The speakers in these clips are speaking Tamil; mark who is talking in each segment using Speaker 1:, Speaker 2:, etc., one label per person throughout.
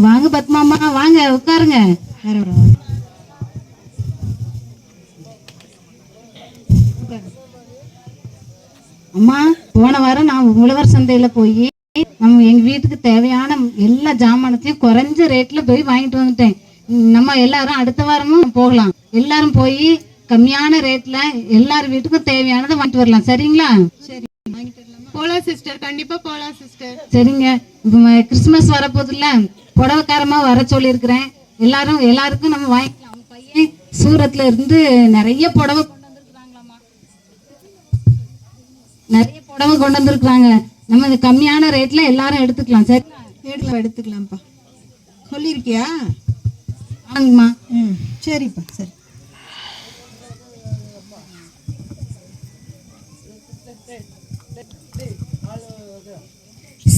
Speaker 1: வாங்க பத்மாமா, வாங்க உட்காருங்க. அம்மா, போன வாரம் நான் உழவர் சந்தையில போய் நம்ம எங்க வீட்டுக்கு தேவையான எல்லா ஜாமானத்தையும் குறைஞ்ச ரேட்ல போய் வாங்கிட்டு வந்துட்டேன். நம்ம எல்லாரும் அடுத்த வாரமும் போகலாம். எல்லாரும் போய் கம்மியான ரேட்ல எல்லார் வீட்டுக்கும் தேவையானதை வாங்கிட்டு வரலாம். சரிங்களா?
Speaker 2: சரி, போலாம் சிஸ்டர். கண்டிப்பா போலாம் சிஸ்டர்.
Speaker 1: சரிங்க. கிறிஸ்துமஸ் வரப்போகுதுல்ல, புடவைக்காரமா வர சொல்லியிருக்கிறேன். எல்லாருக்கும் நம்ம வாங்கிக்கலாம். அவங்க பையன் சூரத்ல இருந்து நிறைய புடவை கொண்டு வந்திருக்கிறாங்களாமா. நிறைய புடவை கொண்டு வந்திருக்கிறாங்க. நம்ம இந்த கம்மியான ரேட்ல எல்லாரும் எடுத்துக்கலாம். சரி,
Speaker 2: எடுத்துக்கலாம்ப்பா. சொல்லியிருக்கியா?
Speaker 1: வாங்கம்மா.
Speaker 2: சரிப்பா, சரி.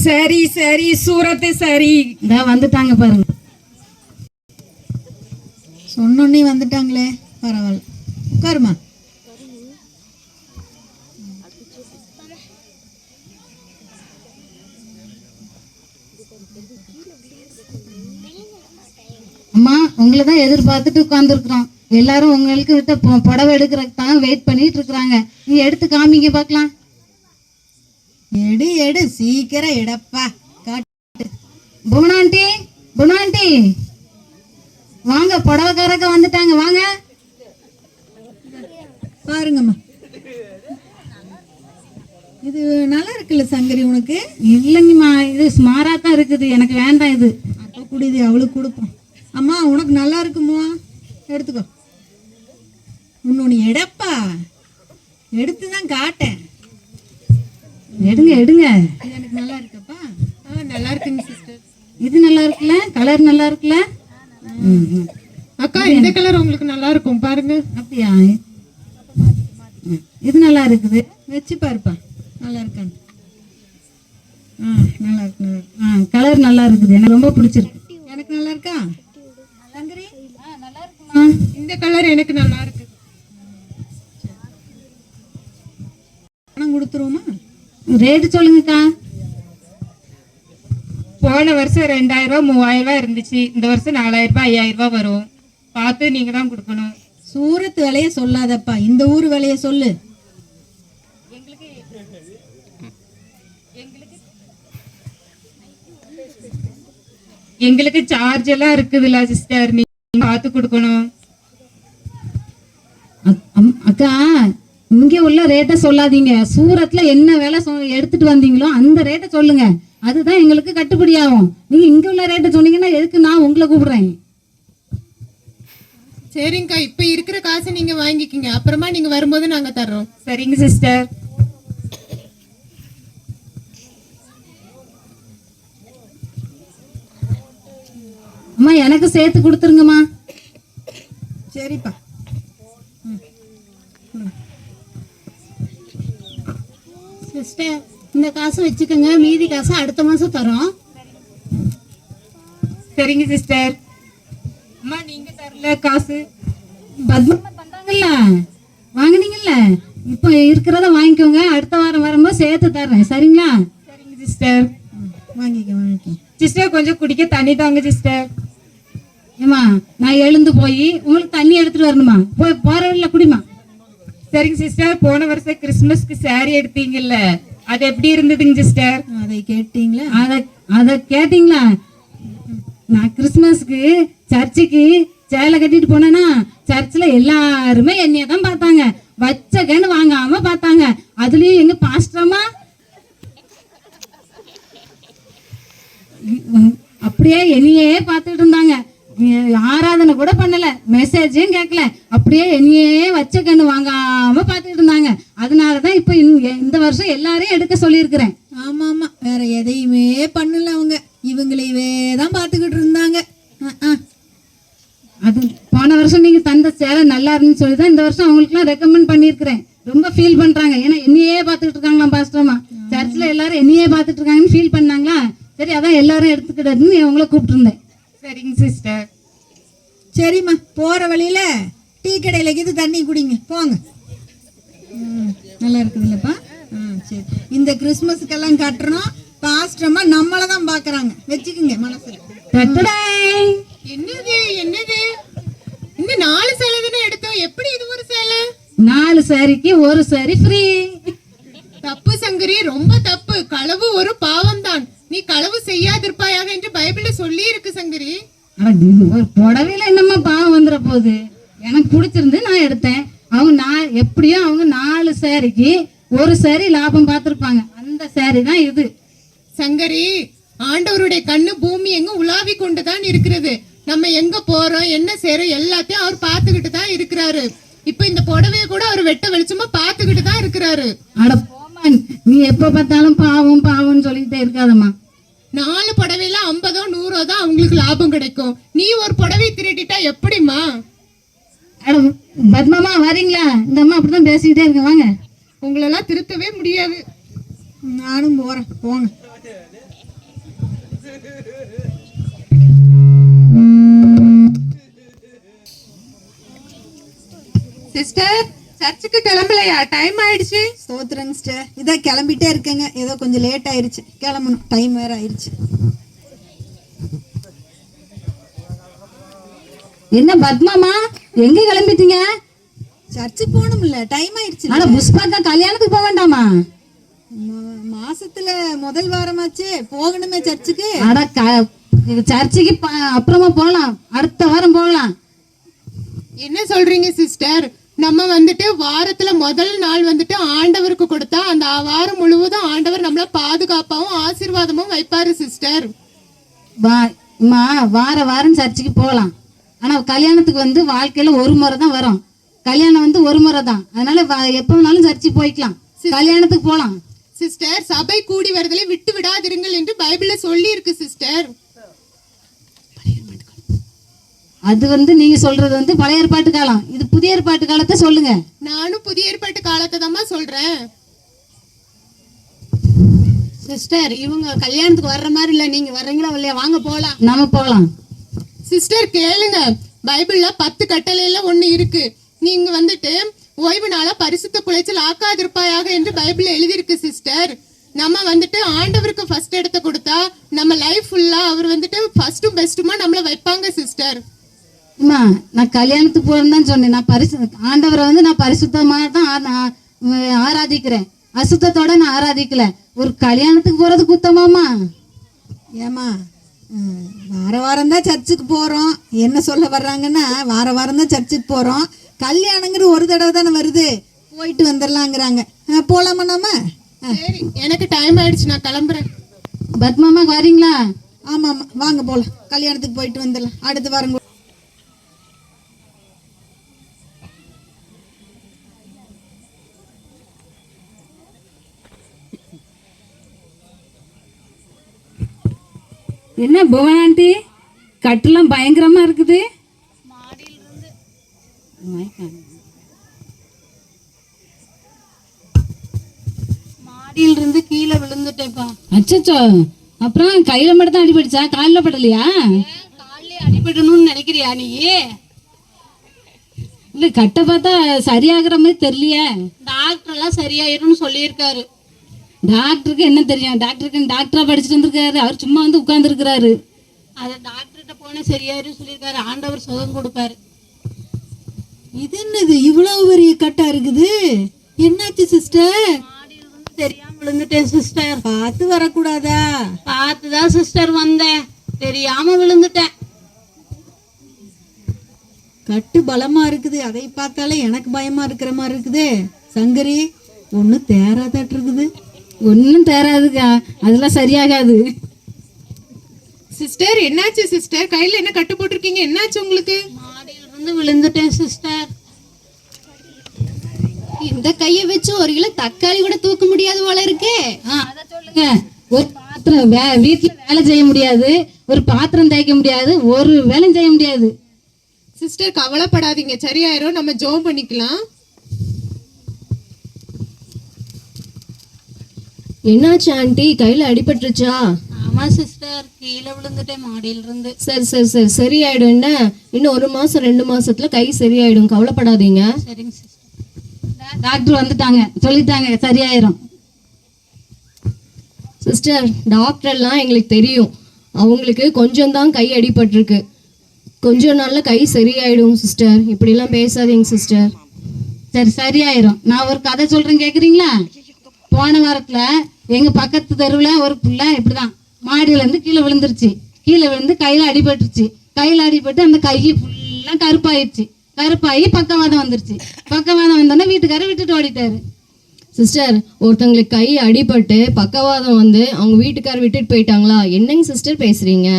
Speaker 3: சரி சரி, சூரத்து சரி.
Speaker 1: இதா வந்துட்டாங்க பாருங்க.
Speaker 2: சொன்னோன்னே வந்துட்டாங்களே, பரவாயில்ல. உட்காருமா.
Speaker 1: அம்மா, உங்களை தான் எதிர்பார்த்துட்டு உட்கார்ந்துருக்குறோம். எல்லாரும் உங்களுக்கு கிட்ட புடவை எடுக்கிறதுக்கு தான் வெயிட் பண்ணிட்டு இருக்கிறாங்க. நீ எடுத்து காமிங்க பார்க்கலாம்.
Speaker 2: எடு சீக்கிரம் எடுப்பா. காட்டு.
Speaker 1: புவனாண்டி வாங்க, புடவைக்காரக்க வந்துட்டாங்க. வாங்க
Speaker 2: பாருங்கம்மா. இது நல்லா இருக்குல்ல சங்கரி உனக்கு?
Speaker 1: இல்லைங்கம்மா, இது ஸ்மாரா தான் இருக்குது. எனக்கு வேண்டாம் இது.
Speaker 2: அப்போ குடிது, அவளுக்கு கொடுப்போம். அம்மா, உனக்கு நல்லா இருக்குமோ? எடுத்துக்கோ. இன்னொன்று எடுப்பா. எடுத்து தான் காட்டேன்.
Speaker 1: எடுங்க.
Speaker 2: இது எனக்கு நல்லா இருக்கப்பா. நல்லா இருக்குங்க சிஸ்டர்.
Speaker 1: இது நல்லா இருக்குல்ல? கலர் நல்லா இருக்குல்ல?
Speaker 2: அக்கா, இந்த கலர் உங்களுக்கு நல்லா இருக்கும் பாருங்க.
Speaker 1: அப்படியா? இது நல்லா இருக்குது.
Speaker 2: வச்சு பாருப்பா, நல்லா இருக்கான்னு. நல்லா இருக்கு.
Speaker 1: கலர் நல்லா இருக்குது. எனக்கு ரொம்ப பிடிச்சிருக்கு.
Speaker 2: எனக்கு நல்லா இருக்கா சங்கரி?
Speaker 1: நல்லா இருக்குமா?
Speaker 2: இந்த கலர் எனக்கு நல்லா இருக்கு. பணம் கொடுத்துருவோமா?
Speaker 1: ரேட்டு சொல்லுங்கக்கா.
Speaker 3: போன வருஷம் 2000 ரூபாய் 3000 ரூபாய் இருந்துச்சு. இந்த வருஷம் 4000 ரூபாய் 5000 ரூபாய் வரும். பார்த்து நீங்க தான் கொடுக்கணும்.
Speaker 2: சூரத்து விலைய சொல்லாதப்பா, இந்த ஊர் விலைய சொல்லு.
Speaker 3: எங்களுக்கு சார்ஜ் எல்லாம் இருக்குதுல்ல சிஸ்டர், நீங்க பார்த்து கொடுக்கணும்.
Speaker 1: அக்கா, இங்க உள்ள ரேட்டை சொல்லாதீங்க. சூரத்ல என்ன வேலை எடுத்துட்டு வந்தீங்களோ அந்த ரேட்டை சொல்லுங்க. அதுதான் எங்களுக்கு கட்டுப்படி ஆகும். நீங்க இங்க உள்ள ரேட்டை சொன்னீங்கன்னா எதுக்கு நான் உங்களை கூப்பிடுறேன்?
Speaker 2: சரிங்கக்கா, இப்ப இருக்கிற காசை நீங்க வாங்கிக்கிங்க. அப்புறமா நீங்க வரும்போது நாங்க தர்றோம்.
Speaker 3: சரிங்க சிஸ்டர்.
Speaker 1: அம்மா, எனக்கு சேர்த்து கொடுத்துருங்கம்மா.
Speaker 2: சரிப்பா.
Speaker 1: சிஸ்டர், இந்த காசை வச்சுக்கோங்க. மீதி காசை அடுத்த மாசம் தரோம்.
Speaker 3: சரிங்க சிஸ்டர். அம்மா, நீங்க தரல காசு?
Speaker 1: பத்மா தந்தாங்கல்ல, வாங்கினீங்கல்ல. இப்போ இருக்கிறத வாங்கிக்கோங்க. அடுத்த வாரம் வரும்போது சேர்த்து தர்றேன். சரிங்களா?
Speaker 3: சரிங்க சிஸ்டர்.
Speaker 2: வாங்கிக்க.
Speaker 3: சிஸ்டர், கொஞ்சம் குடிக்க தண்ணி தாங்க சிஸ்டர்.
Speaker 1: ஏமா, நான் எழுந்து போய் உங்களுக்கு தண்ணி எடுத்துட்டு வரணுமா? போற வழியில குடிமா.
Speaker 3: சரிங்க சிஸ்டர். போன வருஷம் கிறிஸ்துமஸ்க்கு சாரி எடுத்தீங்கல்ல, அது எப்படி இருந்ததுங்க சிஸ்டர்?
Speaker 2: அதை கேட்டீங்களா?
Speaker 1: அத கேட்டீங்களா? நான் கிறிஸ்துமஸ்க்கு சர்ச்சுக்கு சேலை கட்டிட்டு போனேன்னா சர்ச்சில் எல்லாருமே என்னைய தான் பார்த்தாங்க. வச்சகன்னு வாங்காம பார்த்தாங்க. அதுலயும் எங்க பாஸ்டரமா அப்படியே என்னையே பார்த்துட்டு இருந்தாங்க. ஆராதனை கூட பண்ணல, மெசேஜும் கேட்கல. அப்படியே என்னையே வச்ச கண்ணு வாங்காம பார்த்துட்டு இருந்தாங்க. அதனாலதான் இப்ப இந்த வருஷம் எல்லாரையும் எடுக்க சொல்லியிருக்கிறேன்.
Speaker 2: ஆமா, வேற எதையுமே பண்ணல. அவங்க இவங்களையவே தான் பார்த்துக்கிட்டு இருந்தாங்க.
Speaker 1: அது போன வருஷம் நீங்க தந்த சேலை நல்லா இருந்துன்னு சொல்லிதான் இந்த வருஷம் அவங்களுக்குலாம் ரெக்கமெண்ட் பண்ணியிருக்கிறேன். ரொம்ப ஃபீல் பண்றாங்க. ஏன்னா என்னையே பார்த்துட்டு இருக்காங்களாம் பாஸ்டர்மா. சர்ச்சில் எல்லாரும் என்னையே பார்த்துட்டு இருக்காங்கன்னு ஃபீல் பண்ணாங்களா? சரி, அதான் எல்லாரும் எடுத்துக்கிட்டதுன்னு அவங்கள கூப்பிட்டு இருந்தேன்.
Speaker 3: சரிங்க சிஸ்டர்.
Speaker 2: சரிம்மா, போற வழியில டீ கடையில இது தண்ணி குடிங்க, போங்க. நல்லா இருக்குதுல்லப்பா? சரி, இந்த கிறிஸ்மஸுக்கெல்லாம் கட்டுறோம். பாஸ்டர்மா நம்மளை தான் பாக்குறாங்க, வச்சுக்குங்க மனசுல.
Speaker 3: என்னது என்னது இந்த 4 சேலை தானே எடுத்தோம், எப்படி இது ஒரு சேலை?
Speaker 1: 4 சாரிக்கு 1 சாரி ஃப்ரீ.
Speaker 3: தப்பு சங்கரி, ரொம்ப தப்பு. களவு ஒரு பாவம் தான். நீ களவு செய்யாதிருப்பாயாக என்று பைபிள்ல சொல்லி இருக்கு சங்கரி.
Speaker 1: ஒரு புடவையில என்னம்மா பாவம் வந்துட போகுது? எனக்கு பிடிச்சிருந்து நான் எடுத்தேன். நான் எப்படியும் அவங்க 4 சாரிக்கு 1 சாரி லாபம் பார்த்துருப்பாங்க. அந்த சாரி தான் இது.
Speaker 3: சங்கரி, ஆண்டவருடைய கண்ணு பூமி எங்க உலாவி கொண்டுதான் இருக்கிறது. நம்ம எங்க போறோம் என்ன செய்யறோம் எல்லாத்தையும் அவர் பார்த்துக்கிட்டு தான் இருக்கிறாரு. இப்ப இந்த புடவைய கூட அவர் வெட்ட வெளிச்சமா பார்த்துக்கிட்டு தான் இருக்கிறாரு.
Speaker 1: அட போமா, நீ எப்ப பார்த்தாலும் பாவம் பாவம்னு சொல்லிக்கிட்டே இருக்காதம்மா.
Speaker 3: 4 புடவையில 50 100 தான் அவங்களுக்கு லாபம் கிடைக்கும். நீ ஒரு புடவை திருடிட்டா எப்படிமா?
Speaker 1: அட பத்மாமா வரீங்களா? இந்த அம்மா அப்படிதான் பேசிக்கிட்டே இருக்க, வாங்க.
Speaker 3: உங்களெல்லாம் திருத்தவே முடியாது.
Speaker 2: நானும் போறேன், போங்க.
Speaker 3: சிஸ்டர், சர்ச்சுக்கு கிளம்பலையா? டைம் ஆயிடுச்சு.
Speaker 2: ஸ்தோத்திரங்க சிஸ்டர், இதான் கிளம்பிட்டே இருக்கேங்க. ஏதோ கொஞ்சம் லேட் ஆயிருச்சு, கிளம்பணும், டைம் வேற ஆயிருச்சு.
Speaker 1: என்ன பத்மாமா, எங்க கிளம்பிட்டீங்க?
Speaker 2: சர்ச்சுக்கு போகணும்ல, டைம் ஆயிருச்சு.
Speaker 1: ஆனா புஷ்பாக்கா கல்யாணத்துக்கு போக வேண்டாமா?
Speaker 2: மாசத்துல முதல் வாரமாச்சு, போகணுமே சர்ச்சுக்கு.
Speaker 1: அட சர்ச்சுக்கு அப்புறமா போகலாம், அடுத்த வாரம் போகலாம்.
Speaker 3: என்ன சொல்றீங்க சிஸ்டர்? நம்ம வந்துட்டு வாரத்துல முதல் நாள் வந்துட்டு ஆண்டவருக்கு கொடுத்தா அந்த வாரம் முழுவதும் ஆண்டவர் நம்மள பாதுகாப்பாவும் ஆசீர்வாதமும் வைப்பாரு சிஸ்டர்.
Speaker 1: வார வாரம் சர்ச்சுக்கு போகலாம். ஆனா கல்யாணத்துக்கு வந்து வாழ்க்கையில ஒரு முறை தான் வரும். கல்யாணம் வந்து ஒரு முறை தான். அதனால எப்ப வேணாலும் சர்ச்சுக்கு போய்க்கலாம், கல்யாணத்துக்கு போகலாம்.
Speaker 3: சிஸ்டர், சபை கூடி வருதலை விட்டு விடாதிருங்கள் என்று பைபிள்ல சொல்லி இருக்கு சிஸ்டர்.
Speaker 1: அது வந்து நீங்க சொல்றது வந்து பழைய ஏற்பாட்டு காலம், இது புதிய ஏற்பாட்டு காலத்தை சொல்லுங்க.
Speaker 3: நானும் புதிய ஏற்பாட்டு காலத்தை தான் சொல்றேன்.
Speaker 4: சிஸ்டர், இவங்க கல்யாணத்துக்கு வர்ற மாதிரி இல்ல, நீங்க வர்றீங்களா இல்லையா? வாங்க போலாம்.
Speaker 1: நாம போகலாம்.
Speaker 3: சிஸ்டர் கேளுங்க, பைபிள்ல 10 கட்டளையில ஒண்ணு இருக்கு. நீங்க வந்துட்டு ஓய்வு நாளா பரிசுத்த குலைச்சல் ஆக்காதிருப்பாயாக என்று பைபிள்ல எழுதியிருக்கு சிஸ்டர். நம்ம வந்துட்டு ஆண்டவருக்கு ஃபர்ஸ்ட் இடத்தை கொடுத்தா நம்ம லைஃப் ஃபுல்லா அவர் வந்துட்டு ஃபர்ஸ்டும் பெஸ்ட்டுமா நம்மள வைப்பாங்க சிஸ்டர்.
Speaker 1: அம்மா, நான் கல்யாணத்துக்கு போறேன்னு தான் சொன்னேன். நான் ஆண்டவரை வந்து நான் பரிசுத்தமா தான் ஆராதிக்கிறேன், அசுத்தத்தோட நான் ஆராதிக்கல. ஒரு கல்யாணத்துக்கு போறது குத்தமாமா?
Speaker 2: ஏமா, வார வாரம் தான் சர்ச்சுக்கு போறோம். என்ன சொல்ல வர்றாங்கன்னா, வார வாரம் தான் சர்ச்சுக்கு போறோம், கல்யாணங்கிற ஒரு தடவை தானே வருது, போயிட்டு வந்துடலாங்கிறாங்க. போலாமா நாம?
Speaker 3: சரி, எனக்கு டைம் ஆயிடுச்சு, நான் கிளம்புறேன்.
Speaker 1: பத்மாமா வரீங்களா?
Speaker 2: ஆமா ஆமா, வாங்க போலாம், கல்யாணத்துக்கு போயிட்டு வந்துடலாம். அடுத்த வாரம்
Speaker 1: என்ன புவன் ஆண்டி, கட்டுலாம் பயங்கரமா இருக்குது.
Speaker 4: மாடியில இருந்து கீழே விழுந்துட்டேப்பா.
Speaker 1: அச்சச்சோ, அப்புறம் கையில மட்டும் தான் அடிபடிச்சா, காலில் படலையா?
Speaker 4: காலிலே அடிபடணும்னு நினைக்கிறியா நீ?
Speaker 1: இல்ல, கட்டை பார்த்தா சரியாகிற மாதிரி தெரியலையே.
Speaker 4: டாக்டர் எல்லாம் சரியாயிரும்னு சொல்லியிருக்காரு.
Speaker 1: டாக்டருக்கு என்ன தெரியும்? டாக்டரா படிச்சுட்டு வந்திருக்காரு, அவர் சும்மா வந்து உட்கார்ந்து இருக்கிறாரு.
Speaker 4: அதை டாக்டர்கிட்ட போன சரியாயிரும்னு சொல்லியிருக்காரு. ஆண்டவர் சுகம் கொடுப்பாரு.
Speaker 2: இது என்னது இவ்வளவு பெரிய கட்டா இருக்குது? என்னாச்சு சிஸ்டர்?
Speaker 4: மாடியில இருந்து தெரியாம விழுந்துட்டேன் சிஸ்டர்.
Speaker 2: பார்த்து வரக்கூடாதா?
Speaker 4: பார்த்துதான் சிஸ்டர் வந்தேன், தெரியாம விழுந்துட்டேன்.
Speaker 2: கட்டு பலமா இருக்குது, அதை பார்த்தாலே எனக்கு பயமா இருக்கிற மாதிரி இருக்குது. சங்கரி, ஒண்ணு தேராதாட்டு இருக்குது.
Speaker 1: ஒன்னும் தேராதுக்கா, அதெல்லாம் சரியாகாது.
Speaker 3: சிஸ்டர் என்னாச்சு சிஸ்டர்? கையில என்ன கட்டு போட்டிருக்கீங்க, என்னாச்சு உங்களுக்கு?
Speaker 4: மாடியில இருந்து விழுந்துட்டேன் சிஸ்டர். இந்த கையை வச்சு 1 கிலோ தக்காளி கூட தூக்க முடியாது போல இருக்கே.
Speaker 1: அதை சொல்லுங்க. ஒரு பாத்திரம் வீட்டுல வேலை செய்ய முடியாது, ஒரு பாத்திரம் தேய்க்க முடியாது, ஒரு வேலையும் செய்ய முடியாது.
Speaker 3: சிஸ்டர் கவலைப்படாதீங்க, சரியாயிரும். நம்ம ஜோம் பண்ணிக்கலாம்.
Speaker 4: என்னாச்சு ஆண்டி, கையில அடிபட்டுருச்சா? ஆமா சிஸ்டர், கீழே விழுந்துட்டேன் மாடியில இருந்து. சரி சரி சரி, சரியாயிடும். என்ன இன்னும் 1 மாசம் 2 மாசத்துல கை சரியாயிடும், கவலைப்படாதீங்க.
Speaker 1: சரிங்க சிஸ்டர், டாக்டர் வந்துட்டாங்க, சொல்லிட்டாங்க சரியாயிரும்.
Speaker 4: சிஸ்டர் டாக்டர்லாம் எங்களுக்கு தெரியும், அவங்களுக்கு கொஞ்சம் தான் கை அடிபட்டிருக்கு, கொஞ்ச நாள்ல கை சரியாயிடும் சிஸ்டர். இப்படிலாம் பேசாதீங்க சிஸ்டர்.
Speaker 1: சரி சரியாயிரும். நான் ஒரு கதை சொல்றேன் கேக்குறீங்களா? போன வாரத்துல எங்க பக்கத்து தெருவுல ஒரு பிள்ளை இப்படிதான் மாடியில இருந்து கீழே விழுந்துருச்சு. கீழே விழுந்து கையில அடிபட்டுருச்சு. கையில அடிபட்டு அந்த கை ஃபுல்லா கருப்பாயிடுச்சு. கருப்பாயி பக்கவாதம் வந்துருச்சு. பக்கவாதம் வந்தோடனே வீட்டுக்காரர் விட்டுட்டு ஓடிட்டாரு.
Speaker 4: சிஸ்டர் ஒருத்தங்களுக்கு கை அடிபட்டு பக்கவாதம் வந்து அவங்க வீட்டுக்காரர் விட்டுட்டு போயிட்டாங்களா? என்னங்க சிஸ்டர் பேசுறீங்க?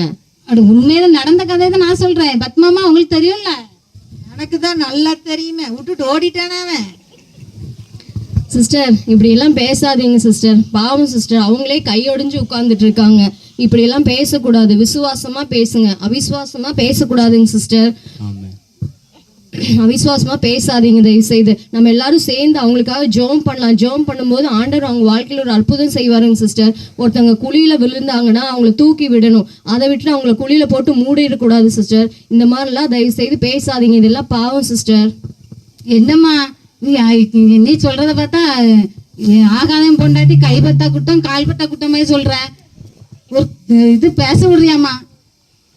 Speaker 1: அது உண்மையில நடந்த கதை தான் நான் சொல்றேன். பத்மாமா உங்களுக்கு தெரியும்ல?
Speaker 2: எனக்கு தான் நல்லா தெரியுமே, விட்டுட்டு ஓடிட்டானே அவன்.
Speaker 4: சிஸ்டர் இப்படி எல்லாம் பேசாதீங்க சிஸ்டர். பாவம் சிஸ்டர், அவங்களே கையொடிஞ்சு உட்கார்ந்துட்டு இருக்காங்க. இப்படி எல்லாம் பேசக்கூடாது. விசுவாசமா பேசுங்க, அவிசுவாசமா பேசக்கூடாதுங்க சிஸ்டர். அவிசுவாசமா பேசாதீங்க தயவு செய்து. நம்ம எல்லாரும் சேர்ந்து அவங்களுக்காக ஜெபம் பண்ணலாம். ஜெபம் பண்ணும்போது ஆண்டவர் அவங்க வாழ்க்கையில ஒரு அற்புதம் செய்வாருங்க சிஸ்டர். ஒருத்தவங்க குழியில விழுந்தாங்கன்னா அவங்கள தூக்கி விடணும். அதை விட்டு அவங்கள குழியில போட்டு மூடிடக்கூடாது சிஸ்டர். இந்த மாதிரிலாம் தயவு செய்து பேசாதீங்க. இதெல்லாம் பாவம் சிஸ்டர்.
Speaker 1: என்னம்மா நீ சொல்றத பார்த்தா ஆகாயம் பொண்டாட்டி கைப்பட்டா குட்டம் கால்பட்டா குட்டமே சொல்ற. ஒரு இது பேச விடுறியாம்மா?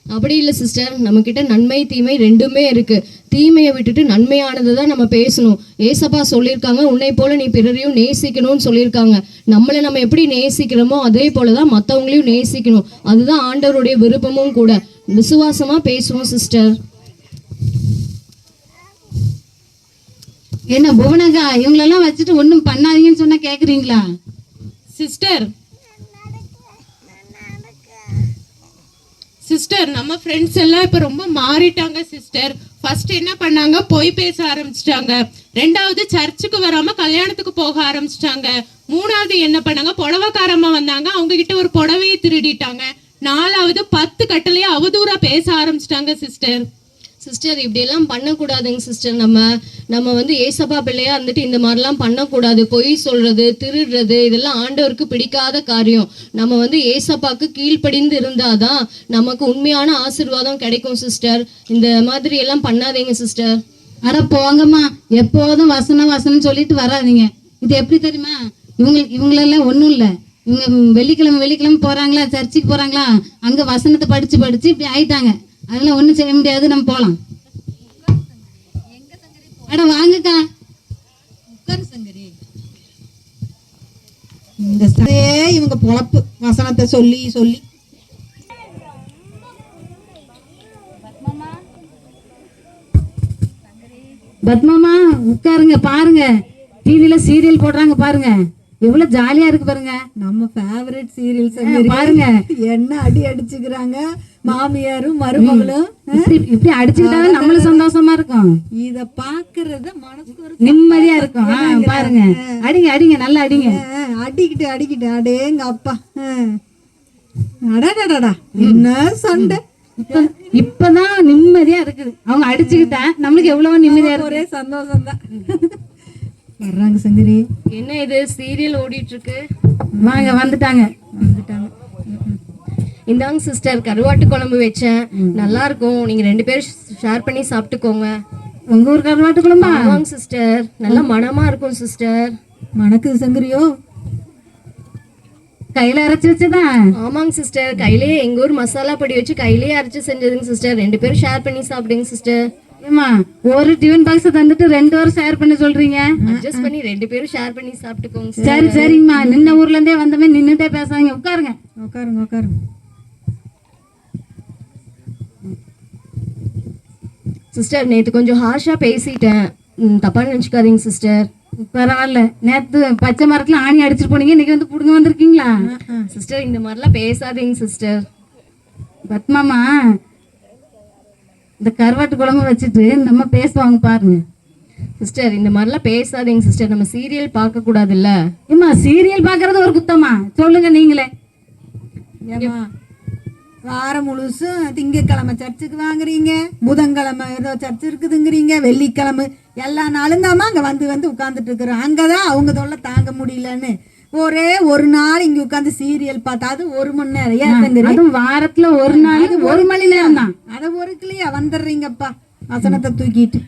Speaker 4: அப்படி இல்லை சிஸ்டர், நம்ம கிட்ட நன்மை தீமை ரெண்டுமே இருக்கு. தீமையை விட்டுட்டு நன்மையானது தான் நம்ம பேசணும். ஏசப்பா சொல்லியிருக்காங்க, உன்னை போல நீ பிறரையும் நேசிக்கணும்னு சொல்லியிருக்காங்க. நம்மளை நம்ம எப்படி நேசிக்கிறோமோ அதே போலதான் மற்றவங்களையும் நேசிக்கணும். அதுதான் ஆண்டவருடைய விருப்பமும் கூட. விசுவாசமா பேசுவோம் சிஸ்டர்.
Speaker 1: என்ன புவனகா, இவங்களெல்லாம் வச்சுட்டு ஒன்றும் பண்ணாதீங்கன்னு சொன்னா கேக்குறீங்களா?
Speaker 3: சிஸ்டர் நம்ம ஃப்ரெண்ட்ஸ் எல்லாம் இப்ப ரொம்ப மாறிட்டாங்க சிஸ்டர். ஃபர்ஸ்ட் என்ன பண்ணாங்க, பொய் பேச ஆரம்பிச்சிட்டாங்க. ரெண்டாவது சர்ச்சுக்கு வராம கல்யாணத்துக்கு போக ஆரம்பிச்சிட்டாங்க. மூணாவது என்ன பண்ணாங்க, புடவைக்காரம்மா வந்தாங்க, அவங்க கிட்ட ஒரு புடவையை திருடிட்டாங்க. நாலாவது 10 கட்டளையே அவதூறா பேச ஆரம்பிச்சிட்டாங்க சிஸ்டர்.
Speaker 4: சிஸ்டர் இப்படியெல்லாம் பண்ணக்கூடாதுங்க சிஸ்டர். நம்ம வந்து ஏசப்பா பிள்ளையா இருந்துட்டு இந்த மாதிரிலாம் பண்ணக்கூடாது. பொய் சொல்றது, திருடுறது, இதெல்லாம் ஆண்டவருக்கு பிடிக்காத காரியம். நம்ம வந்து ஏசப்பாக்கு கீழ்ப்படிந்து இருந்தாதான் நமக்கு உண்மையான ஆசீர்வாதம் கிடைக்கும் சிஸ்டர். இந்த மாதிரி எல்லாம் பண்ணாதீங்க சிஸ்டர்.
Speaker 1: அட போங்கம்மா, எப்போதும் வசனம் வசனம் சொல்லிட்டு வராதீங்க. இது எப்படி தெரியுமா, இவங்களெல்லாம் ஒன்றும் இல்லை. இவங்க வெள்ளிக்கிழமை போறாங்களா, சர்ச்சுக்கு போறாங்களா, அங்க வசனத்தை படிச்சு இப்படி ஆயிட்டாங்க. அதெல்லாம் ஒன்றும் செய்ய முடியாது, நம்ம போகலாம். அட வாங்கக்கா,
Speaker 2: உட்காரு சங்கரி. இந்த சதையே இவங்க பொழப்பு, வசனத்தை சொல்லி சொல்லி.
Speaker 1: பத்மாமா உட்காருங்க, பாருங்க டிவில சீரியல் போடுறாங்க பாருங்க, எவ்வளவு ஜாலியா இருக்கு பாருங்க.
Speaker 2: நம்ம ஃபேவரட் சீரியல் சங்கரி
Speaker 1: பாருங்க.
Speaker 2: என்ன அடி அடிச்சுக்கிறாங்க மாமியாரும் மருமகளும்.
Speaker 1: இப்படி அடிச்சுக்கிட்டாதான் நம்மளும் சந்தோஷமா இருக்கும்.
Speaker 2: இத பாக்குறது மனசுக்கு ஒரு
Speaker 1: நிம்மதியா இருக்கும். பாருங்க, அடிங்க நல்லா அடிங்க.
Speaker 2: அடிக்கிட்டு அடேங்க அப்பா. அடடடா என்ன சண்டை.
Speaker 1: இப்பதான் நிம்மதியா இருக்குது. அவங்க அடிச்சுக்கிட்டா நம்மளுக்கு எவ்வளவு நிம்மதியா இருக்கு.
Speaker 2: ஒரே சந்தோஷம் தான். வர்றாங்க சங்கரி.
Speaker 4: என்ன இது சீரியல் ஓடிட்டு இருக்கு?
Speaker 1: வாங்க, வந்துட்டாங்க.
Speaker 4: இந்தாங்க சிஸ்டர், கருவாட்டு குழம்பு வச்சேன், நல்லா இருக்கும். நீங்க 2 பேரும் ஷேர் பண்ணி சாப்பிட்டுக்கோங்க.
Speaker 1: உங்க ஊர் கருவாட்டு குழம்பா?
Speaker 4: ஆமாங்க சிஸ்டர், நல்லா மணமா இருக்கும் சிஸ்டர்.
Speaker 2: மணக்குது சங்கரியோ?
Speaker 1: கையில அரைச்சு வச்சதா?
Speaker 4: ஆமாங்க சிஸ்டர், கையிலேயே எங்க ஊர் மசாலா பொடி வச்சு கையிலேயே அரைச்சு செஞ்சதுங்க சிஸ்டர். 2 பேரும் ஷேர் பண்ணி சாப்பிடுங்க சிஸ்டர்.
Speaker 1: ஏமா, ஒரு டிஃபன் பாக்ஸ் தந்துட்டு 2 பேரும் ஷேர் பண்ணி சொல்றீங்க?
Speaker 4: அட்ஜஸ்ட் பண்ணி 2 பேரும் ஷேர் பண்ணி சாப்பிட்டுக்கோங்க.
Speaker 1: சரிங்கம்மா, நின்ன ஊர்ல இருந்தே வந்தமே நின்னுட்டே பேசாங்க. உட்காருங்க.
Speaker 4: சிஸ்டர் நேற்று கொஞ்சம் ஹார்ஷா பேசிட்டேன், தப்பா நினைச்சுக்காதீங்க சிஸ்டர்.
Speaker 1: பரவாயில்ல, நேத்து பச்சை மரத்துல ஆணி அடிச்சுட்டு போனீங்க, இன்னைக்கு வந்து புடுங்க வந்திருக்கீங்களா?
Speaker 4: சிஸ்டர் இந்த மாதிரிலாம் பேசாதீங்க சிஸ்டர்.
Speaker 1: பத்மாமா, இந்த கருவாட்டு குழம்பு வச்சுட்டு நம்ம பேசுவாங்க பாருங்க.
Speaker 4: சிஸ்டர் இந்த மாதிரிலாம் பேசாதீங்க சிஸ்டர். நம்ம சீரியல் பார்க்க கூடாதுல்ல?
Speaker 1: ஏமா, சீரியல் பாக்குறது ஒரு குத்தமா? சொல்லுங்க நீங்களே.
Speaker 2: ஏமா, வாரம் முழுசும் திங்கக்கிழமை சர்ச்சுக்கு வாங்குறீங்க, புதன்கிழமை ஏதோ சர்ச்சு இருக்குதுங்கிறீங்க, வெள்ளிக்கிழமை எல்லா நாளும் தாம்மா அங்கே வந்து உட்காந்துட்டு இருக்கிறோம். அங்கதான் அவங்க தொல்லை தாங்க முடியலன்னு ஒரே ஒரு நாள் இங்க உட்காந்து சீரியல் பார்த்தா, அது 1 மணி நேரம்.
Speaker 1: அதுவும் வாரத்துல ஒரு நாளைக்கு 1 மணி நேரம் தான்.
Speaker 2: அதை ஒரு கிளியா வந்துடுறீங்கப்பா வசனத்தை தூக்கிட்டு.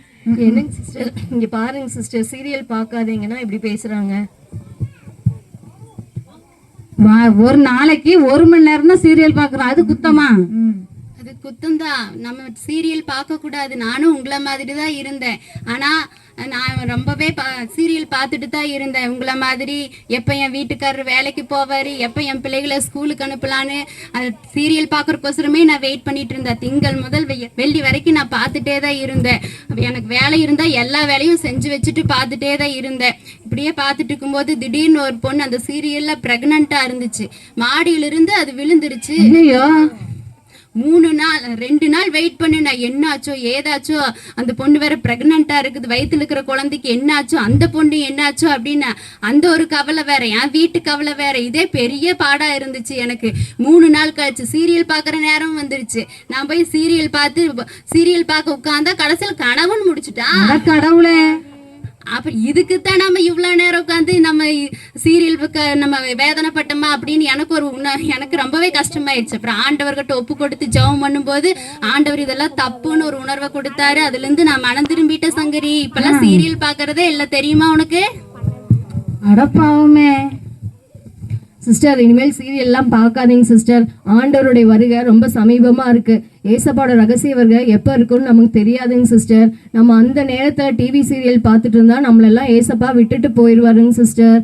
Speaker 4: என்னங்க சிஸ்டர், இங்க பாருங்க சிஸ்டர், சீரியல் பார்க்காதீங்கன்னா இப்படி பேசுறாங்க.
Speaker 1: ஒரு நாளைக்கு 1 மணி நேரம் தான் சீரியல் பாக்குறோம், அது குத்தமா?
Speaker 5: அது குத்தம்தான். நம்ம சீரியல் பார்க்க கூடாது. நானும் உங்களை மாதிரி தான் இருந்தேன். ஆனா நான் ரொம்பவே சீரியல் பார்த்துட்டு தான் இருந்தேன். உங்களை மாதிரி எப்போ என் வீட்டுக்காரர் வேலைக்கு போவார், எப்போ என் பிள்ளைகளை ஸ்கூலுக்கு அனுப்பலான்னு அது சீரியல் பார்க்குறக்கோசரமே நான் வெயிட் பண்ணிட்டு இருந்தேன். திங்கள் முதல் வெள்ளி வரைக்கும் நான் பார்த்துட்டே தான் இருந்தேன். எனக்கு வேலை இருந்தால் எல்லா வேலையும் செஞ்சு வச்சுட்டு பார்த்துட்டே தான் இருந்தேன். இப்படியே பார்த்துட்டு இருக்கும்போது திடீர்னு ஒரு பொண்ணு அந்த சீரியலில் ப்ரெக்னெண்ட்டாக இருந்துச்சு. மாடியிலிருந்து அது விழுந்துருச்சு.
Speaker 1: ஐயோ,
Speaker 5: 2 நாள் வெயிட் பண்ணு. நான் என்னாச்சோ ஏதாச்சோ, அந்த பொண்ணு வேற பிரெக்னண்டா இருக்குது, வயிற்றுல இருக்கிற குழந்தைக்கு என்னாச்சோ, அந்த பொண்ணு என்னாச்சோ அப்படின்னு அந்த ஒரு கவலை வேற, என் வீட்டு கவலை வேற. இதே பெரிய பாடா இருந்துச்சு எனக்கு. 3 நாள் கழிச்சு சீரியல் பார்க்குற நேரம் வந்துருச்சு. நான் போய் சீரியல் பார்க்க உட்காந்தா கடைசியில் கணவன் முடிச்சுட்டான்.
Speaker 1: கடவுளே,
Speaker 5: அப்ப இதுக்குத்தான் நம்ம இவ்வளவு நேரம் உட்காந்து நம்ம சீரியல் நம்ம வேதனைப்பட்டோமா அப்படின்னு எனக்கு ரொம்பவே கஷ்டமாயிடுச்சு. அப்புறம் ஆண்டவர்கிட்ட ஒப்பு கொடுத்து ஜெபம் பண்ணும்போது ஆண்டவர் இதெல்லாம் தப்புன்னு ஒரு உணர்வை கொடுத்தாரு. அதுல இருந்து நான் மனம் திரும்பிட்டேன் சங்கரி. இப்பெல்லாம் சீரியல் பாக்குறதே இல்ல, தெரியுமா உனக்கு?
Speaker 1: அடப்பாவுமே.
Speaker 4: சிஸ்டர், இனிமேல் சீரியல்லாம் பார்க்காதீங்க சிஸ்டர். ஆண்டவருடைய வருகை ரொம்ப சமீபமா இருக்கு. ஏசப்பாவோட ரகசிய வருகை எப்போ இருக்குன்னு நமக்கு தெரியாதுங்க சிஸ்டர். நம்ம அந்த நேரத்தில் டிவி சீரியல் பார்த்துட்டு இருந்தா நம்மளெல்லாம் ஏசப்பா விட்டுட்டு போயிடுவாருங்க சிஸ்டர்.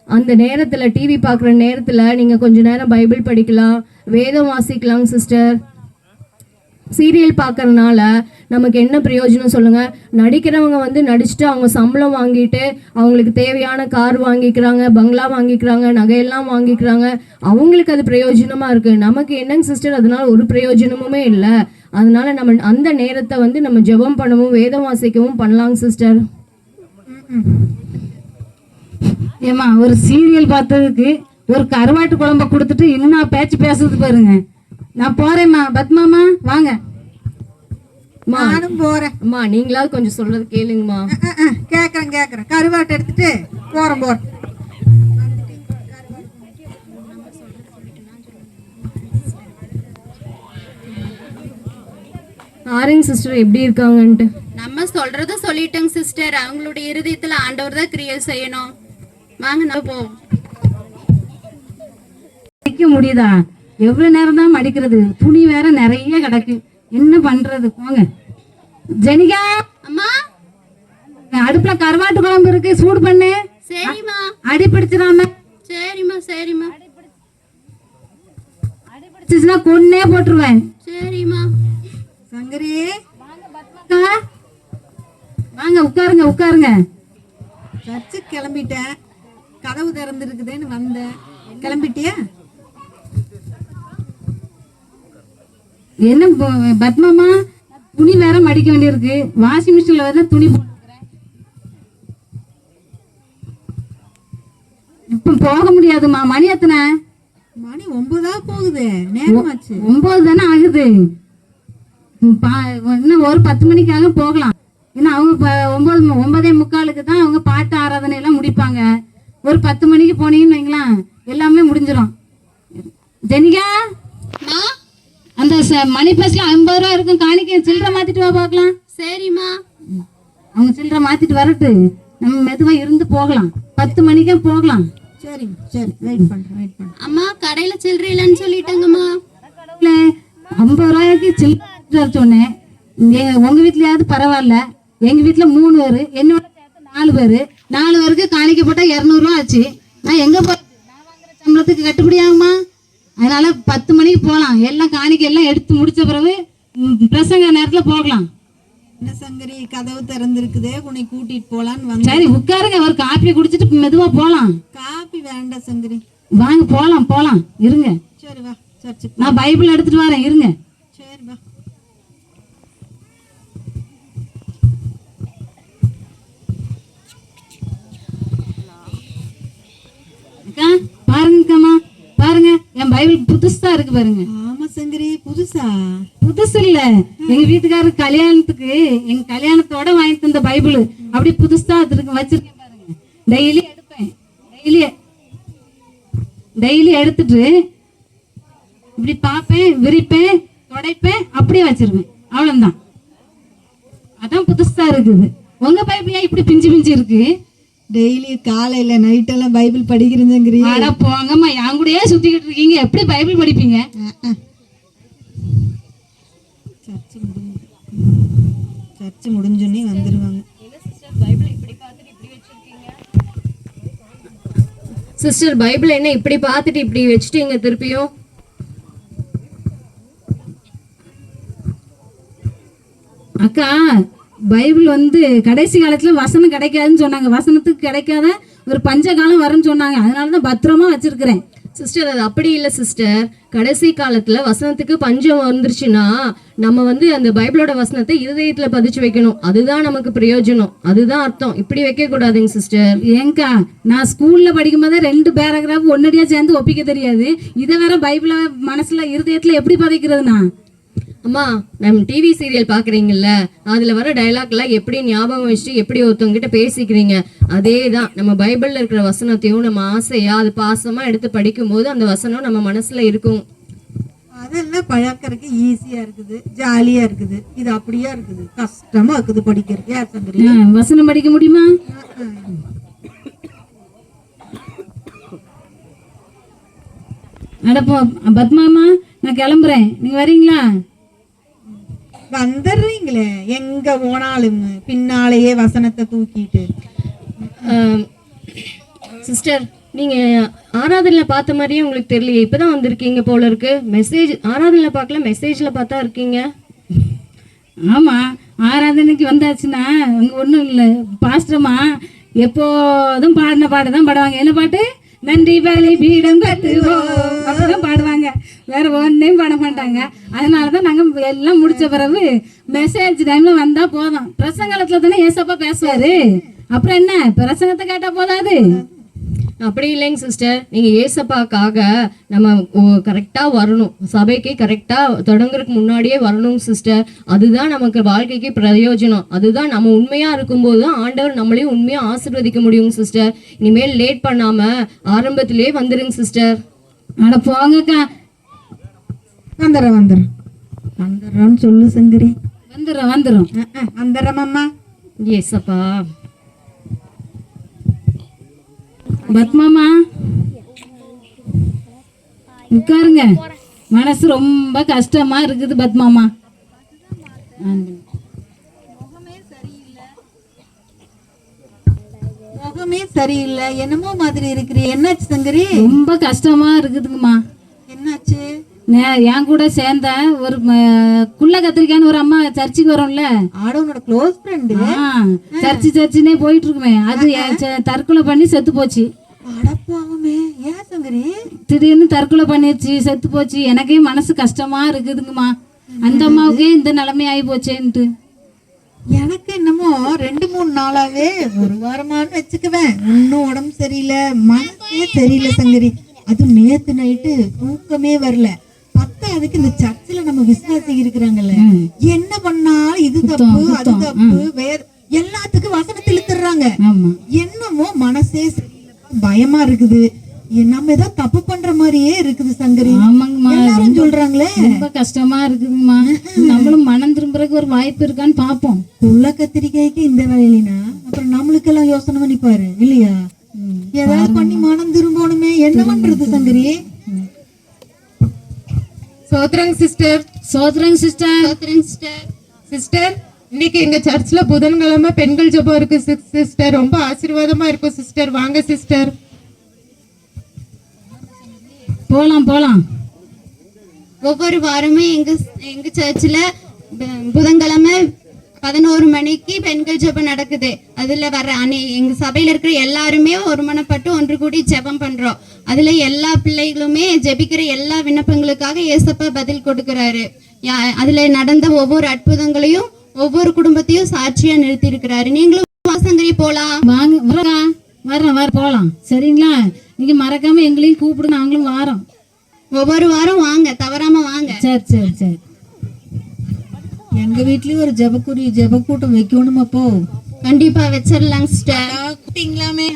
Speaker 4: அந்த நேரத்தில் டிவி பார்க்குற நேரத்தில் நீங்கள் கொஞ்ச நேரம் பைபிள் படிக்கலாம், வேதம் வாசிக்கலாங்க சிஸ்டர். சீரியல் பார்க்கறதுனால நமக்கு என்ன பிரயோஜனம் சொல்லுங்க? நடிக்கிறவங்க வந்து நடிச்சுட்டு அவங்க சம்பளம் வாங்கிட்டு அவங்களுக்கு தேவையான கார் வாங்கிக்கிறாங்க, பங்களா வாங்கிக்கிறாங்க, நகையெல்லாம் வாங்கிக்கிறாங்க. அவங்களுக்கு அது பிரயோஜனமா இருக்கு. நமக்கு என்னங்க சிஸ்டர், அதனால ஒரு பிரயோஜனமுமே இல்லை. அதனால நம்ம அந்த நேரத்தை வந்து நம்ம ஜெபம் பண்ணவும் வேதம் வாசிக்கவும் பண்ணலாங்க சிஸ்டர்.
Speaker 1: ஏமா, ஒரு சீரியல் பார்த்ததுக்கு ஒரு கருவாட்டு குழம்ப கொடுத்துட்டு இன்னும் பேச்சு பேசுறது பாருங்க. நான் போறேம்மா. பத்மாமா வாங்க.
Speaker 2: நானும் போறேன்.
Speaker 4: அம்மா, நீங்களாவது கொஞ்சம் சொல்றது கேளுங்கம்மா.
Speaker 2: கேக்குறேன். கருவாட்டை எடுத்துட்டு போறேன்.
Speaker 4: ஆரஞ்ச் சிஸ்டர் எப்படி இருக்காங்கன்ட்டு
Speaker 5: நம்ம சொல்றத சொல்லிட்டோங்க சிஸ்டர். அவங்களுடைய இருதயத்துல ஆண்டவர் தான் கிரியை செய்யணும். வாங்க நம்ம போவோம்.
Speaker 1: மடிக்க முடியுதா? எவ்வளவு நேரம் தான் மடிக்கிறது? துணி வேற நிறைய கிடக்கு, என்ன பண்றது? போங்க. ஜெனிகா,
Speaker 5: அம்மா,
Speaker 1: அடுப்புல கருவாட்டு குழம்பு இருக்கு, சூடு பண்ணு.
Speaker 5: சரிம்மா.
Speaker 1: அடி பிடிச்சிடாம.
Speaker 5: சரிம்மா.
Speaker 1: அடி பிடிச்சிச்சுன்னா கொன்னே போட்டுருவேன்.
Speaker 5: சரிம்மா.
Speaker 2: சங்கரி,
Speaker 1: வாங்க, உட்காருங்க.
Speaker 2: சர்ச்சுக்கு கிளம்பிட்டேன். கதவு திறந்துருக்குதுன்னு வந்தேன். கிளம்பிட்டியா?
Speaker 1: என்ன பத்மாமா, துணி வேற மடிக்க வேண்டியிருக்கு. வாஷிங் மிஷின்ல வேற துணி போட்டுக்கிறேன். இப்ப போக முடியாதுமா. மணி எத்தனை?
Speaker 2: மணி 9 போகுது. நேரமாச்சு.
Speaker 1: 9 தானே ஆகுது. இன்னும் ஒரு 10 மணிக்காக போகலாம். ஏன்னா அவங்க 9:45 தான் அவங்க பாட்டு ஆராதனை எல்லாம் முடிப்பாங்க. ஒரு 10 மணிக்கு போனீங்கன்னு வைங்களேன், எல்லாமே முடிஞ்சிடும். ஜெனிகா, அந்த மணி பஸ்ல 50 ரூபா இருக்கும், காணிக்க சில்லறை மாத்திட்டு வா பார்க்கலாம்.
Speaker 5: சரிம்மா.
Speaker 1: அவங்க சில்லறை மாத்திட்டு வரட்டு, நம்ம மெதுவா இருந்து போகலாம். 10 மணிக்கே போகலாம்.
Speaker 2: சரி, வெயிட் பண்றேன்.
Speaker 5: அம்மா, கடையில சில்லறை இல்லைன்னு சொல்லிட்டாங்கம்மா.
Speaker 1: 50 ரூபாய்க்கு சில்லறை சொன்னேன். உங்க வீட்லயாவது பரவாயில்ல, எங்க வீட்டுல 3 பேரு, என்னோட சேர்த்து 4 பேரு. 4 பேருக்கு காணிக்க போட்டா 200 ரூபா ஆச்சு. நான் எங்க போய் நான் வாங்குற சம்பளத்துக்கு கட்டுப்படி ஆகுமா? அதனால 10 மணிக்கு போகலாம். எல்லாம் காணிக்க எல்லாம் எடுத்து முடிச்ச பிறகு பிரசங்க நேரத்துல போகலாம்.
Speaker 2: என்ன சங்கரி, கதவு திறந்துருக்குதே, உன்னை கூட்டிட்டு போலான்னு வந்தேன்.
Speaker 1: சரி, உட்காருங்க. ஒரு காப்பி குடிச்சிட்டு மெதுவா போலாம்.
Speaker 2: காப்பி வேண்டாம் சங்கரி.
Speaker 1: வாங்க, போலாம். இருங்க.
Speaker 2: சரி வா, சர்ச்சுக்கு.
Speaker 1: நான் பைபிள் எடுத்துட்டு வரேன், இருங்க.
Speaker 2: சரி வா.
Speaker 1: பாருங்க, என் பைபிள் புதுசா இருக்கு பாருங்க.
Speaker 2: ஆமா சங்கரி, புதுசா?
Speaker 1: புதுசு இல்ல, எங்க வீட்டுக்காரர் கல்யாணத்துக்கு, எங்க கல்யாணத்தோட வாங்கி தந்த பைபிள் அப்படி புதுசா வச்சிருக்கேன் பாருங்க. டெய்லி எடுப்பேன். டெய்லி எடுத்துட்டு இப்படி பார்ப்பேன், விரிப்பேன், துடைப்பேன், அப்படியே வச்சிருவேன். அவ்வளவுதான். அதான் புதுசா இருக்குது. உங்க பைபிள் இப்படி பிஞ்சு இருக்கு?
Speaker 2: டெய்லி காலையில நைட்டெல்லாம் பைபிள் படிக்கிறீங்கிறீ.
Speaker 1: அட போங்கம்மா, என் கூடயே சுத்திக்கிட்டு இருக்கீங்க, எப்படி பைபிள் படிப்பீங்க?
Speaker 2: சர்ச்சு முடிஞ்சோடனே வந்துருவாங்க.
Speaker 4: சிஸ்டர் பைபிள் என்ன இப்படி பார்த்துட்டு இப்படி வச்சுட்டீங்க திருப்பியும்?
Speaker 1: அக்கா, பைபிள் கடைசி காலத்துல வசனம் கிடைக்காதுன்னு சொன்னாங்க. வசனத்துக்கு கிடைக்காத ஒரு பஞ்ச காலம் வரும்னு சொன்னாங்க. அதனாலதான் பத்திரமா வச்சிருக்கிறேன்.
Speaker 4: சிஸ்டர் அது அப்படி இல்லை சிஸ்டர். கடைசி காலத்துல வசனத்துக்கு பஞ்சம் வந்துருச்சுன்னா நம்ம அந்த பைபிளோட வசனத்தை இருதயத்துல பதிச்சு வைக்கணும். அதுதான் நமக்கு பிரயோஜனம். அதுதான் அர்த்தம். இப்படி வைக்க கூடாதுங்க சிஸ்டர்.
Speaker 1: ஏங்கா, நான் ஸ்கூல்ல படிக்கும் போதே 2 பேராகிராஃப் ஒன்னடியா சேர்ந்து ஒப்பிக்க தெரியாது. இதை வேற பைபிள மனசுல இருதயத்துல எப்படி பதிக்கிறதுனா?
Speaker 4: அம்மா, நம்ம டிவி சீரியல் பாக்குறீங்கல்ல, அதுல வர டைலாக் எல்லாம் எப்படி ஞாபகம் வச்சுட்டு எப்படி ஒருத்தவங்க கிட்ட பேசிக்கிறீங்க, அதே தான் நம்ம பைபிள்ல இருக்கிற வசனத்தையும் நம்ம ஆசையா அது பாசமா எடுத்து படிக்கும் போது அந்த வசனம் நம்ம மனசுல இருக்கும்.
Speaker 2: அதெல்லாம் பழக்கறதுக்கு ஈஸியா இருக்குது, ஜாலியா இருக்குது. இது அப்படியா இருக்குது, கஷ்டமா இருக்குது படிக்கிறதுக்கு. யார் சங்கரி?
Speaker 1: வசனம் படிக்க முடியுமா? அடப்போ பத்மாமா, நான் கிளம்புறேன், நீங்க வரீங்களா?
Speaker 2: வந்துடுறீங்களே, எங்க போனாலும் பின்னாலேயே வசனத்தை தூக்கிட்டு.
Speaker 4: சிஸ்டர், நீங்க ஆராதனையில பார்த்த மாதிரியே உங்களுக்கு தெரியலையே, இப்பதான் வந்திருக்கீங்க போல இருக்கு. மெசேஜ் ஆராதனையில பார்க்கல, மெசேஜ்ல பார்த்தா இருக்கீங்க.
Speaker 1: ஆமா, ஆராதனைக்கு வந்தாச்சுன்னா அங்க ஒன்றும் இல்லை. பாஸ்டர்மா எப்போதும் பாடின பாட்டு தான் பாடுவாங்க. என்ன பாட்டு? நன்றி வேலை பீடம் கட்டுவோம் அப்படிதான் பாடுவாங்க. வேற ஒன்றையும் பாட மாட்டாங்க. அதனாலதான் நாங்க எல்லாம் முடிச்ச பிறகு மெசேஜ் டைம்ல வந்தா போதும். பிரசங்கத்துல தானே ஏசப்பா பேசுவாரு. அப்புறம் என்ன, பிரசங்கத்தை கேட்டா போதாது?
Speaker 4: அப்படி இல்லைங்க சிஸ்டர். நீங்க ஏசப்பாக்காக நம்ம கரெக்டா வரணும். சபைக்கு கரெக்டா தொடங்குறதுக்கு முன்னாடியே வரணும் சிஸ்டர். அதுதான் நமக்கு வாழ்க்கைக்கு பிரயோஜனம். அதுதான் நம்ம உண்மையா இருக்கும்போது தான் ஆண்டவர் நம்மளையும் உண்மையா ஆசீர்வதிக்க முடியும் சிஸ்டர். இனிமேல் லேட் பண்ணாம ஆரம்பத்திலேயே வந்துருங்க சிஸ்டர்.
Speaker 1: அட போங்கக்கா.
Speaker 2: வந்துடுறோன்னு சொல்லு சங்கரி.
Speaker 1: வந்துடும்.
Speaker 2: வந்துடுறோம்மா.
Speaker 4: ஏசப்பா.
Speaker 1: பத்மாமா உட்காருங்க. மனசு ரொம்ப கஷ்டமா இருக்குது பத்மாமா.
Speaker 2: முகமே சரியில்லை, என்னமோ மாதிரி இருக்கிறீ. என்னாச்சு சங்கரி?
Speaker 1: ரொம்ப கஷ்டமா இருக்குதுங்கம்மா.
Speaker 2: என்னாச்சு?
Speaker 1: என் கூட சேர்ந்த ஒரு குள்ள கத்திரிக்கான்னு ஒரு அம்மா சர்ச்சுக்கு வரும்ல,
Speaker 2: ஆடவனோட க்ளோஸ் ஃப்ரெண்டு.
Speaker 1: சர்ச்சுனே போயிட்டு இருக்குமே, அது தற்கொலை பண்ணி செத்து போச்சு.
Speaker 2: அடப்பாவமே, ஏன் சங்கரி?
Speaker 1: திடீர்னு தற்கொலை பண்ணிடுச்சு, செத்து போச்சு. எனக்கே மனசு கஷ்டமா இருக்குதுங்கம்மா. அந்த அம்மாவுக்கே இந்த நிலைமை ஆகி போச்சேன்ட்டு.
Speaker 2: எனக்கு என்னமோ 2-3 நாளாவே, ஒரு வாரமானு வச்சுக்குவேன், இன்னும் உடம்பு சரியில்லை, மனசே சரியில்லை சங்கரி. அது நேத்து நைட்டு தூக்கமே வரல. அதுக்கு இந்த சர்ச்சில் நம்ம விசுவாசி இருக்கிறாங்கல்ல, என்ன பண்ணாலும் இது தப்பு அது தப்பு, வேற எல்லாத்துக்கும் வசனத்தை இழுத்துறாங்க. என்னமோ மனசே பயமா இருக்குது. நம்ம ஏதாவது தப்பு பண்ற மாதிரியே இருக்குது சங்கரி. எல்லாரும் சொல்றாங்களே.
Speaker 1: ரொம்ப கஷ்டமா இருக்குதுங்கம்மா. நம்மளும் மனம் திரும்புறதுக்கு ஒரு வாய்ப்பு இருக்கான்னு பாப்போம்.
Speaker 2: உள்ள கத்திரிக்காய்க்கு இந்த வேலையினா அப்புறம் நம்மளுக்கெல்லாம் யோசனை பண்ணி பாரு இல்லையா? ஏதாவது பண்ணி மனம் திரும்பணுமே. என்ன பண்றது சங்கரி?
Speaker 3: சோத்ரங் சிஸ்டர்.
Speaker 1: சோத்ரங் சிஸ்டர்.
Speaker 3: சிஸ்டர், இன்னைக்கு எங்க சர்ச்ல புதன்கிழமை பெண்கள் ஜெபம் இருக்கு சிஸ்டர். ரொம்ப ஆசீர்வாதமா இருக்கும் சிஸ்டர். வாங்க சிஸ்டர்.
Speaker 1: போலாம்.
Speaker 5: ஒவ்வொரு வாரமும் எங்க சர்ச்சில் புதன்கிழமை 11 மணிக்கு பெண்கள் ஜெபம் நடக்குது. அதுல வர எங்க சபையில இருக்கிற எல்லாருமே ஒருமனப்பட்டு ஒன்று கூடி ஜெபம் பண்றோம். அதுல எல்லா பிள்ளைகளுமே ஜெபிக்கிற எல்லா விண்ணப்பங்களுக்காக ஏசப்பா பதில் கொடுக்கிறாரு. அதுல நடந்த ஒவ்வொரு அற்புதங்களையும் ஒவ்வொரு குடும்பத்தையும் சாட்சியா நிறுத்தி இருக்கிறாரு. நீங்களும் சங்கரி போலாம்.
Speaker 1: வாங்க, வர போலாம். சரிங்களா? நீங்க மறக்காம எங்களையும் கூப்பிடு, நாங்களும் வாரோம்.
Speaker 5: ஒவ்வொரு வாரம் வாங்க, தவறாம வாங்க.
Speaker 1: சரி.
Speaker 2: எங்க வீட்லயும் ஒரு ஜெபக்கூட்டம் வைக்கணும். அப்போ
Speaker 5: கண்டிப்பா வச்சிடலாங்க சிஸ்டர்.
Speaker 2: கூப்பிட்டீங்களாமே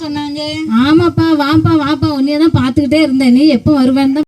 Speaker 2: சொன்னாங்க.
Speaker 1: ஆமாப்பா, வாப்பா. உன்னையதான் பாத்துக்கிட்டே இருந்தேன். நீ எப்போ வருவேன்னு